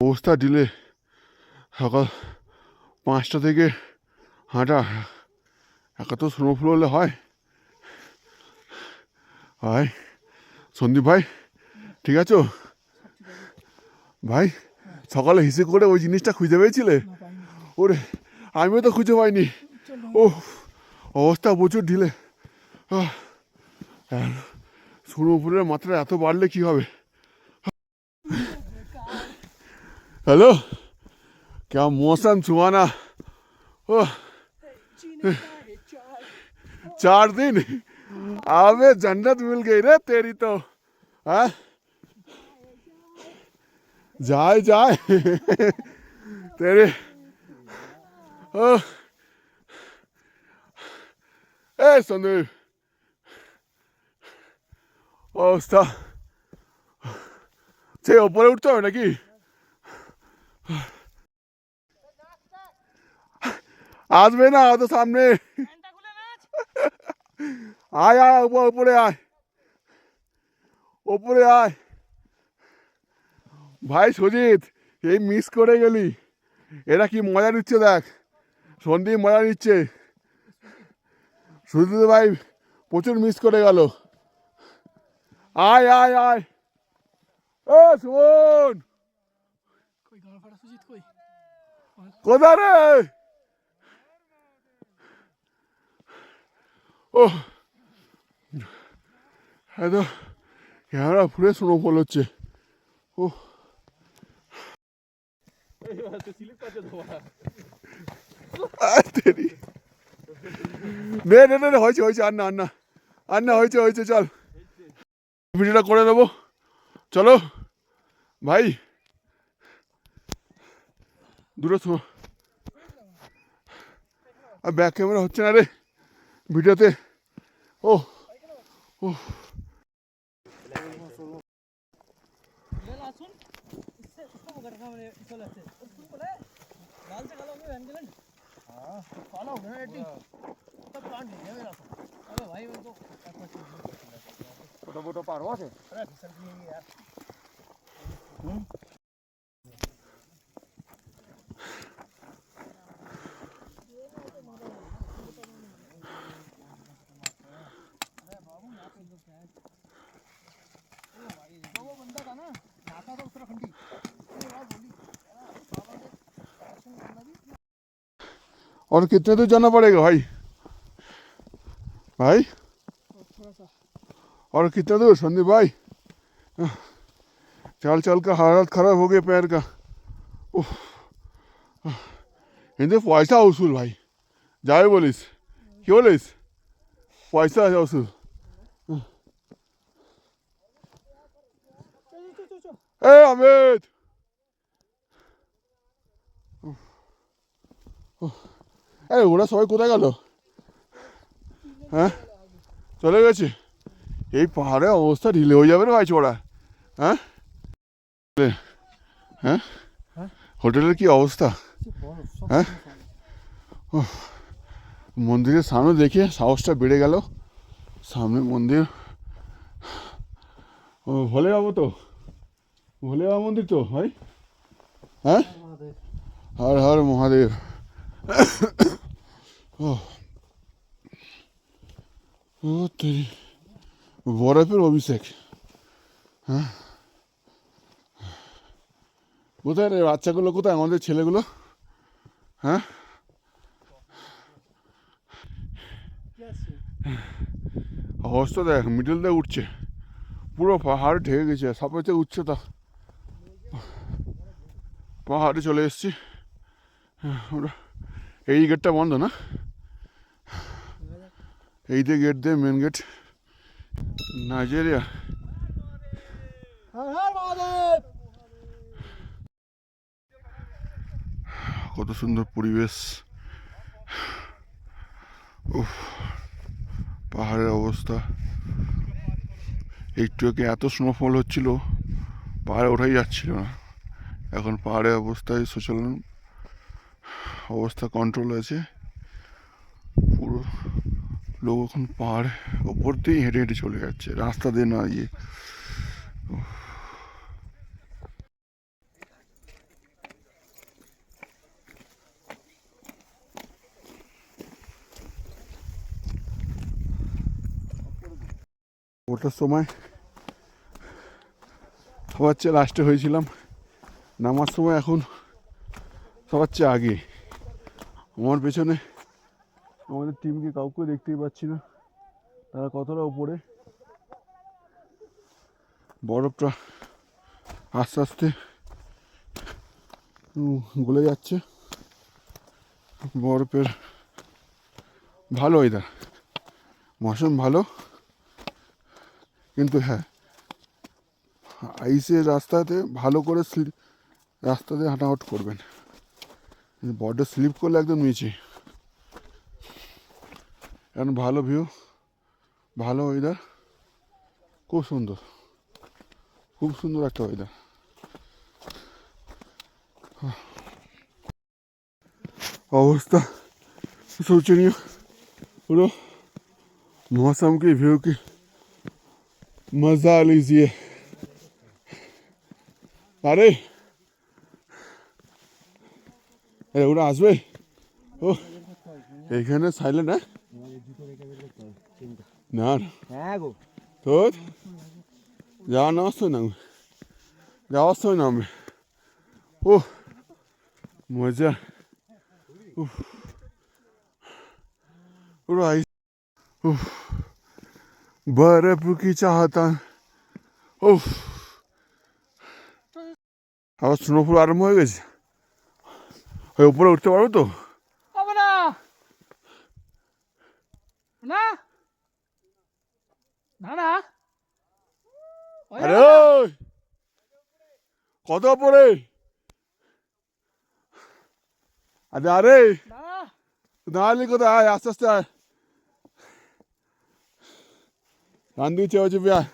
অবস্থা ঢিলে। সকাল 5টা থেকে হাঁটা, একা তো স্নোফল হলে হয়। ভাই সন্দীপ ভাই ঠিক আছো ভাই? সকালে হিসেব করে ওই জিনিসটা খুঁজে পেয়েছিলে? ওরে আমিও তো খুঁজে পাইনি। ও অবস্থা প্রচুর ঢিলে। স্নোফলের মাত্রা এত বাড়লে কি হবে? हेलो, क्या मौसम सुहाना। ओह 4 दिन अबे जन्नत मिल गई रे तेरी तो। हाँ जाए जाए तेरे। ओह ए संदीप অবস্থা সে ওপরে উঠতে হবে নাকি? আসবে না তো সামনে। আয় আয় ওপরে আয়, ওপরে আয় ভাই। সুজিত এই মিস করে গেলি। এরা কি মজা নিচ্ছে দেখ, সন্দীপ মজা নিচ্ছে। সুজিত ভাই প্রচুর মিস করে গেল। আয় আয় আয় ও শোন, কোথা রে? ও এত ক্যামেরা ফুলে স্নোফল হচ্ছে। ও নে নে নে হয়েছে হয়েছে, আর না আর না আর না, হয়েছে হয়েছে, চল ভিডিওটা করে দেবো চলো ভাই। দুটো আর ব্যাক ক্যামেরা হচ্ছে না রে ভিডিওতে। ও ও फोटो फोटो पार हुआ थे। वो बंदा था ना, नाता था उत्तराखंडी। और कितने दूर जाना पड़ेगा भाई? भाई और कितना दूर संदीप भाई? चल चल का हालत खराब हो गई पैर का। কিন্তু পয়সা উসুল ভাই, যাই বলিস কি বলিস, পয়সা আছে উসুল। এ অমিত এই ওরা সবাই কোথায় গেল? হ্যাঁ চলে গেছে। এই পাহাড়ের অবস্থা ঢিলে হয়ে যাবে রে ভাই চোরা। হ্যাঁ হ্যাঁ হোটেলের কি অবস্থা? হ্যাঁ মন্দিরের সামনে দেখে সাহসটা বেড়ে গেল। সামনে মন্দির, ও ভোলে বাবু তো, ভোলে বাবা মন্দির তো ভাই। হ্যাঁ হর হর মহাদেব। ও তেরি বরফের অভিষেক। হ্যাঁ কোথায় রে বাচ্চাগুলো, কোথায় আমাদের ছেলেগুলো? হ্যাঁ অবস্থা দেখ, মিডল দিয়ে উঠছে, পুরো পাহাড় ঢেকে গেছে, সবচেয়ে উচ্চতা পাহাড়ে চলে এসেছি। ওরা এই গেটটা বন্ধ না, এই দিয়ে গেট দিয়ে মেন গেট নাইজেরিয়া। কত সুন্দর পরিবেশ। উফ পাহাড়ের অবস্থা, একটু আগে এত স্নোফল হচ্ছিল পাহাড়ে ওঠাই যাচ্ছিল না। এখন পাহাড়ের অবস্থায় সচলন অবস্থা কন্ট্রোল আছে পুরো। লোক এখন পাহাড় ওপর দিয়েই হেঁটে হেঁটে চলে যাচ্ছে, রাস্তা দিয়ে না গিয়ে। ওঠার সময় সবার চেয়ে লাস্টে হয়েছিলাম, নামার সময় এখন সবার চেয়ে আগে। আমার পেছনে আমাদের টিমকে কাউকে দেখতেই পাচ্ছি না, তারা কতটা উপরে। বরফটা আস্তে আস্তে গলে যাচ্ছে। বরফের ভালো ওয়েদার, মৌসুম ভালো, কিন্তু হ্যাঁ আইসের রাস্তাতে ভালো করে রাস্তাতে হাঁটাহাঁট করবেন, বডি স্লিপ করলে একদম নিচে। এখন ভালো ভিউ, ভালো ওয়েদার, খুব সুন্দর, খুব সুন্দর একটা ওয়েদার। अवस्था सोचनीय, पूरा मौसम की व्यू की मजा लीजिए। अरे ওরা আসবে? ও এখানে সাইলেন্ট? না হ্যাঁ গো, তোর যাওয়া নেওয়ার সময় নামবে, যাওয়ার সময় নামবে। ও মজা, पूरा आइस, बर्फ की चाहता। उफ, আবার স্নোফল আরম্ভ হয়ে গেছে। ওই উপরে উঠতে পারবো তো? হবে না না না না, আরে ওই কত উপরে? আরে আরে না দাঁড়ালি কোথায়? আয় আস্তে আস্তে আয়, ডান দিকে চেয়ে চেপে আয়।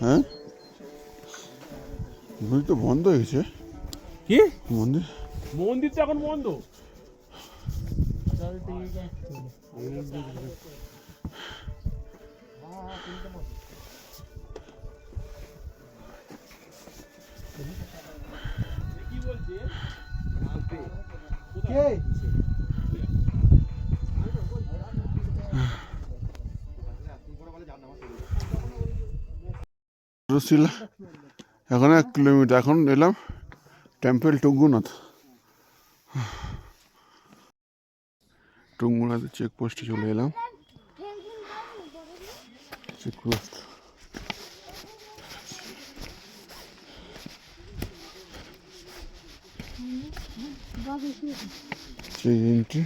হ্যাঁ মন্দির তো বন্ধ হয়ে গেছে। কি মন্দির? মন্দির তো এখন বন্ধ। কি বলছে? ছিল এখন 1 কিলোমিটার, এখন এলাম টেম্পল টুঙ্গুনাথ। টুঙ্গুনাথের চেকপোস্টে চলে এলাম। চেকপোস্ট এন্ট্রি,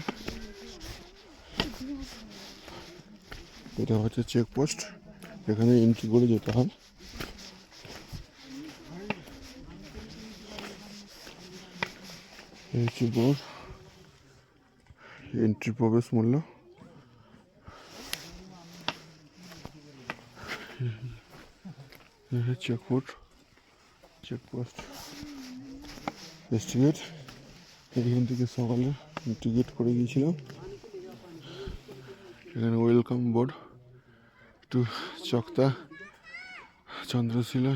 এটা হচ্ছে চেকপোস্ট, এখানে এন্ট্রি করে যেতে হয়। এই হচ্ছে বোর্ড, এন্ট্রি প্রবেশ মূল্য। Checkpost, checkpost estimate. এখান থেকে সকালে টিকিট করে গিয়েছিলাম। এখানে ওয়েলকাম বোর্ড টু চকতা চন্দ্রশিলা।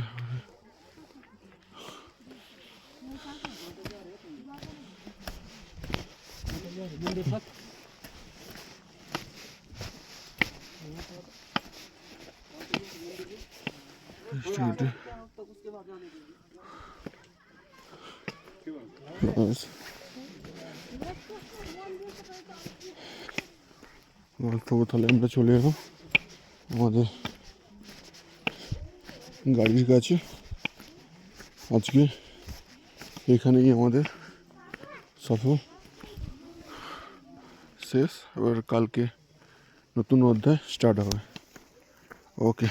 তাহলে আমরা চলে এলাম আমাদের গাড়ির কাছে। আজকে এখানেই আমাদের সফর শেষ, এবার কালকে নতুন অধ্যায় স্টার্ট হবে। ওকে।